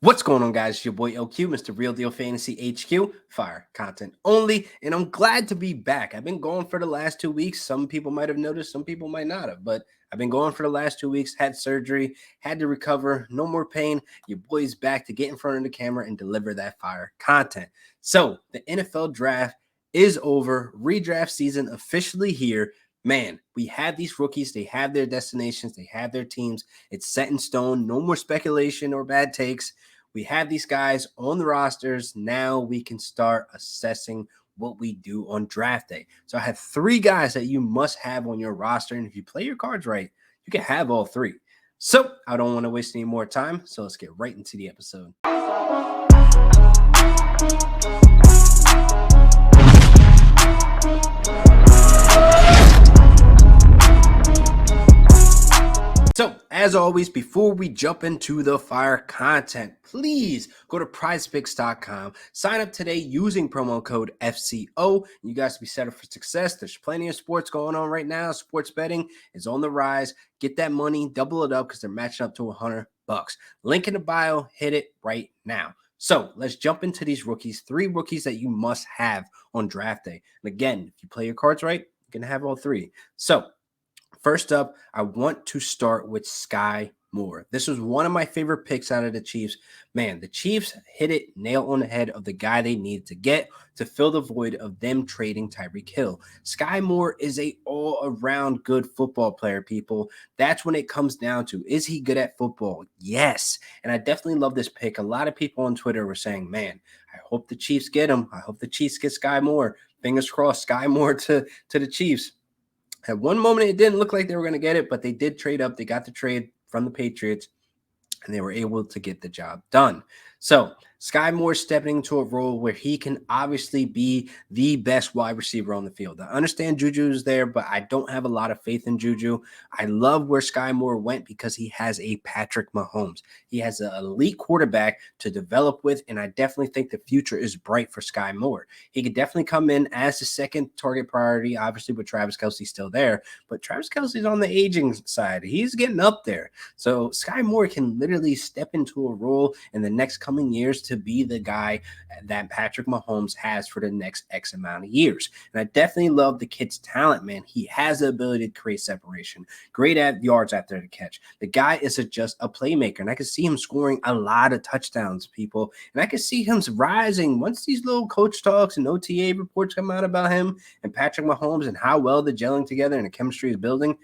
What's going on, guys? It's your boy LQ, Mr. Real Deal Fantasy HQ, fire content only, and I'm glad to be back. I've been going for the last 2 weeks. Some people might have noticed, some people might not have, but I've been going for the last 2 weeks, had surgery, had to recover, no more pain. Your boy's back to get in front of the camera and deliver that fire content. So, the NFL draft is over, redraft season officially here. Man, we have these rookies, they have their destinations, they have their teams. It's set in stone, no more speculation or bad takes. We have these guys on the rosters. Now we can start assessing what we do on draft day. So I have three guys that you must have on your roster. And if you play your cards right, you can have all three. So I don't want to waste any more time. So let's get right into the episode. So, as always, before we jump into the fire content, please go to prizepicks.com. Sign up today using promo code FCO. You guys will be set up for success. There's plenty of sports going on right now. Sports betting is on the rise. Get that money, double it up because they're matching up to $100. Link in the bio. Hit it right now. So let's jump into these rookies. 3 rookies that you must have on draft day. And again, if you play your cards right, you can have all 3. So first up, I want to start with Skye Moore. This was one of my favorite picks out of the Chiefs. Man, the Chiefs hit it nail on the head of the guy they needed to get to fill the void of them trading Tyreek Hill. Skye Moore is a all-around good football player, people. That's when it comes down to, is he good at football? Yes. And I definitely love this pick. A lot of people on Twitter were saying, man, I hope the Chiefs get him. I hope the Chiefs get Skye Moore. Fingers crossed, Skye Moore to the Chiefs. At one moment, it didn't look like they were going to get it, but they did trade up. They got the trade from the Patriots, and they were able to get the job done. So Skye Moore stepping into a role where he can obviously be the best wide receiver on the field. I understand Juju is there, but I don't have a lot of faith in Juju. I love where Skye Moore went because he has a Patrick Mahomes. He has an elite quarterback to develop with, and I definitely think the future is bright for Skye Moore. He could definitely come in as the second target priority, obviously with Travis Kelce still there, but Travis Kelce's on the aging side. He's getting up there. So Skye Moore can literally step into a role in the next coming years to be the guy that Patrick Mahomes has for the next X amount of years. And I definitely love the kid's talent, man. He has the ability to create separation, great at yards after the catch. The guy is just a playmaker, and I can see him scoring a lot of touchdowns, people. And I can see him rising once these little coach talks and OTA reports come out about him and Patrick Mahomes and how well they're gelling together and the chemistry is building.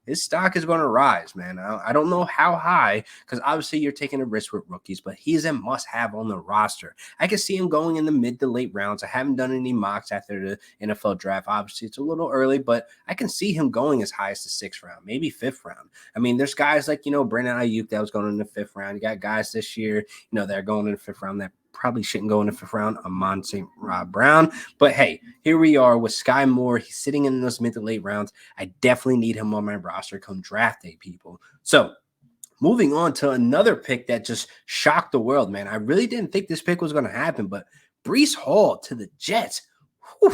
His stock is going to rise, man. I don't know how high because obviously you're taking a risk with rookies, but he's a must-have on the roster. I can see him going in the mid to late rounds. I haven't done any mocks after the NFL draft. Obviously, it's a little early, but I can see him going as high as the 6th round, maybe 5th round. I mean, there's guys like, Brandon Ayuk that was going in the 5th round. You got guys this year, that are going in the 5th round that probably shouldn't go in the 5th round, Amon St. Brown. But hey, here we are with Skye Moore. He's sitting in those mid to late rounds. I definitely need him on my roster come draft day, people. So moving on to another pick that just shocked the world, man. I really didn't think this pick was going to happen, but Breece Hall to the Jets. Whew.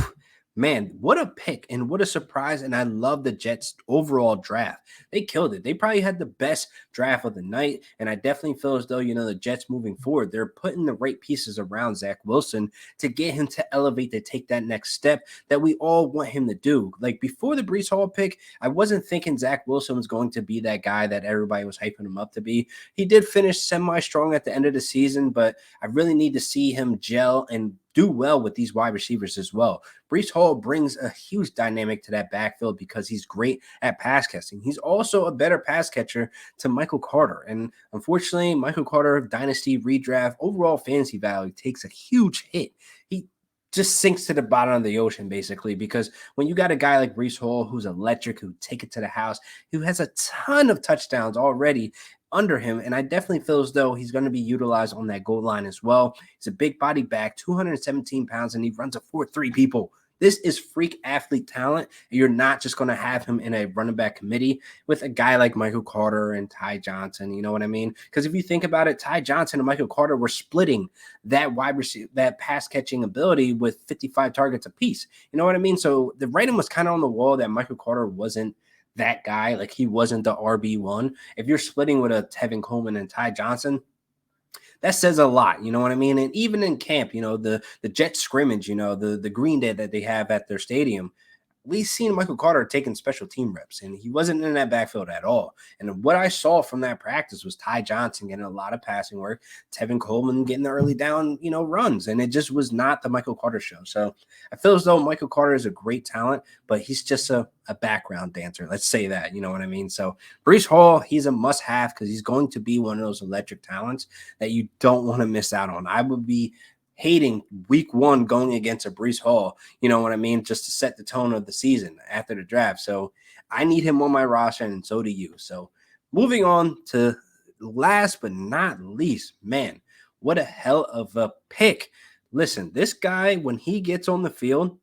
Man, what a pick and what a surprise. And I love the Jets' overall draft. They killed it. They probably had the best draft of the night. And I definitely feel as though, the Jets moving forward, they're putting the right pieces around Zach Wilson to get him to elevate, to take that next step that we all want him to do. Like before the Breece Hall pick, I wasn't thinking Zach Wilson was going to be that guy that everybody was hyping him up to be. He did finish semi-strong at the end of the season, but I really need to see him gel and do well with these wide receivers as well. Breece Hall brings a huge dynamic to that backfield because he's great at pass catching. He's also a better pass catcher to Michael Carter. And unfortunately, Michael Carter, dynasty redraft, overall fantasy value takes a huge hit. He just sinks to the bottom of the ocean, basically, because when you got a guy like Breece Hall who's electric, who take it to the house, who has a ton of touchdowns already under him, and I definitely feel as though he's going to be utilized on that goal line as well. He's a big body back, 217 pounds, and he runs a 4.3, people. This is freak athlete talent. You're not just going to have him in a running back committee with a guy like Michael Carter and Ty Johnson. You know what I mean? Because if you think about it, Ty Johnson and Michael Carter were splitting that wide receiver, that pass catching ability with 55 targets apiece. You know what I mean? So the writing was kind of on the wall that Michael Carter wasn't that guy. Like he wasn't the RB1. If you're splitting with a Tevin Coleman and Ty Johnson, That says a lot, you know what I mean? And even in camp, the jet scrimmage, the green day that they have at their stadium, we seen Michael Carter taking special team reps, and he wasn't in that backfield at all. And what I saw from that practice was Ty Johnson getting a lot of passing work, Tevin Coleman getting the early down, runs, and it just was not the Michael Carter show. So I feel as though Michael Carter is a great talent, but he's just a background dancer. Let's say that, you know what I mean? So Breece Hall, he's a must-have because he's going to be one of those electric talents that you don't want to miss out on. I would be hating week one going against a Breece Hall, you know what I mean, just to set the tone of the season after the draft. So I need him on my roster, and so do you. So moving on to last but not least, man, what a hell of a pick. Listen, this guy, when he gets on the field,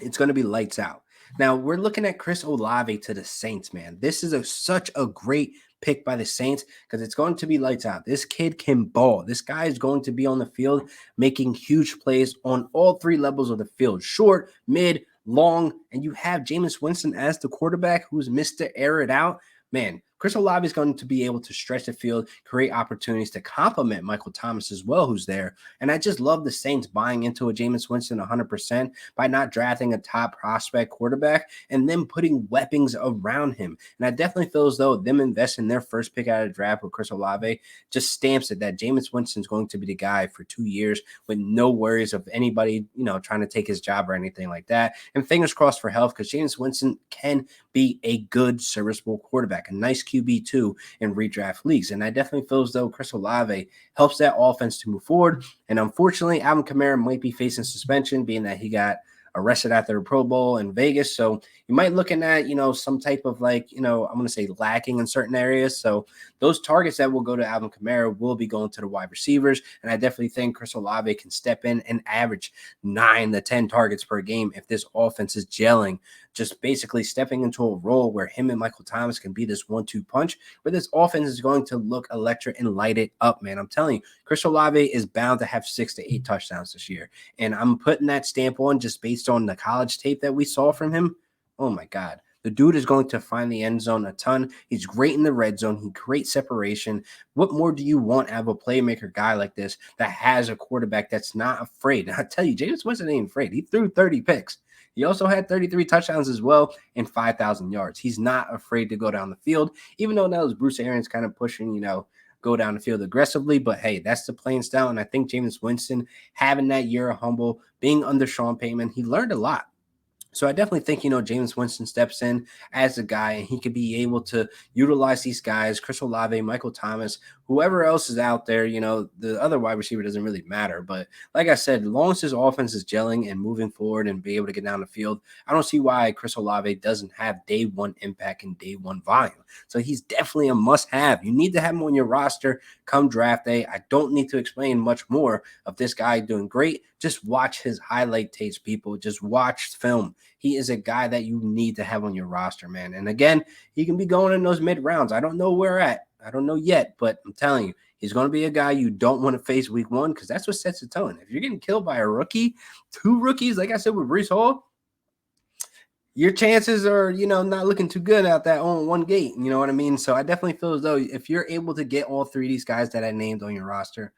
it's going to be lights out. Now we're looking at Chris Olave to the Saints, man. This is such a great pick by the Saints because it's going to be lights out. This kid can ball. This guy is going to be on the field making huge plays on all three levels of the field: short, mid, long, and you have Jameis Winston as the quarterback who's Mr. Air It Out. Man, Chris Olave is going to be able to stretch the field, create opportunities to complement Michael Thomas as well, who's there. And I just love the Saints buying into a Jameis Winston 100% by not drafting a top prospect quarterback and then putting weapons around him. And I definitely feel as though them investing their first pick out of the draft with Chris Olave just stamps it that Jameis Winston is going to be the guy for 2 years with no worries of anybody, trying to take his job or anything like that. And fingers crossed for health because Jameis Winston can be a good, serviceable quarterback, a nice QB2 in redraft leagues. And I definitely feel as though Chris Olave helps that offense to move forward. And unfortunately, Alvin Kamara might be facing suspension, being that he got arrested after the Pro Bowl in Vegas. So you might looking at, some type of I'm going to say lacking in certain areas. So those targets that will go to Alvin Kamara will be going to the wide receivers. And I definitely think Chris Olave can step in and average 9 to 10 targets per game if this offense is gelling, just basically stepping into a role where him and Michael Thomas can be this 1-2 punch, where this offense is going to look electric and light it up, man. I'm telling you, Chris Olave is bound to have 6 to 8 touchdowns this year. And I'm putting that stamp on just based on the college tape that we saw from him. Oh my God. The dude is going to find the end zone a ton. He's great in the red zone. He creates separation. What more do you want out of a playmaker guy like this that has a quarterback that's not afraid? And I tell you, Jameis Winston ain't afraid. He threw 30 picks. He also had 33 touchdowns as well and 5,000 yards. He's not afraid to go down the field, even though now Bruce Arians kind of pushing, go down the field aggressively. But hey, that's the playing style. And I think Jameis Winston having that year of humble, being under Sean Payton, he learned a lot. So I definitely think, Jameis Winston steps in as a guy and he could be able to utilize these guys, Chris Olave, Michael Thomas, whoever else is out there. The other wide receiver doesn't really matter. But like I said, as long as his offense is gelling and moving forward and be able to get down the field, I don't see why Chris Olave doesn't have day one impact and day one volume. So he's definitely a must-have. You need to have him on your roster come draft day. I don't need to explain much more of this guy doing great. Just watch his highlight tapes, people. Just watch film. He is a guy that you need to have on your roster, man. And again, he can be going in those mid rounds. I don't know where at. I don't know yet, but I'm telling you, he's going to be a guy you don't want to face week one because that's what sets the tone. If you're getting killed by a rookie, 2 rookies, like I said with Breece Hall, your chances are, not looking too good out that on one gate. You know what I mean? So I definitely feel as though if you're able to get all 3 of these guys that I named on your roster,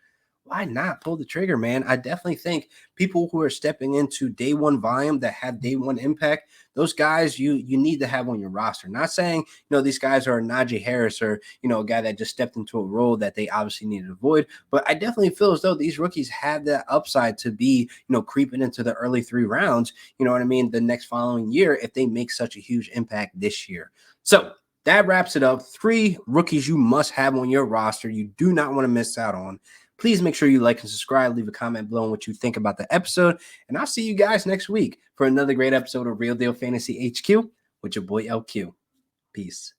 why not pull the trigger, man? I definitely think people who are stepping into day one volume that have day one impact, those guys you need to have on your roster. Not saying, these guys are Najee Harris or, a guy that just stepped into a role that they obviously need to avoid. But I definitely feel as though these rookies have that upside to be, creeping into the early 3 rounds, you know what I mean, the next following year if they make such a huge impact this year. So that wraps it up. 3 rookies you must have on your roster. You do not want to miss out on. Please make sure you like and subscribe. Leave a comment below on what you think about the episode. And I'll see you guys next week for another great episode of Real Deal Fantasy HQ with your boy LQ. Peace.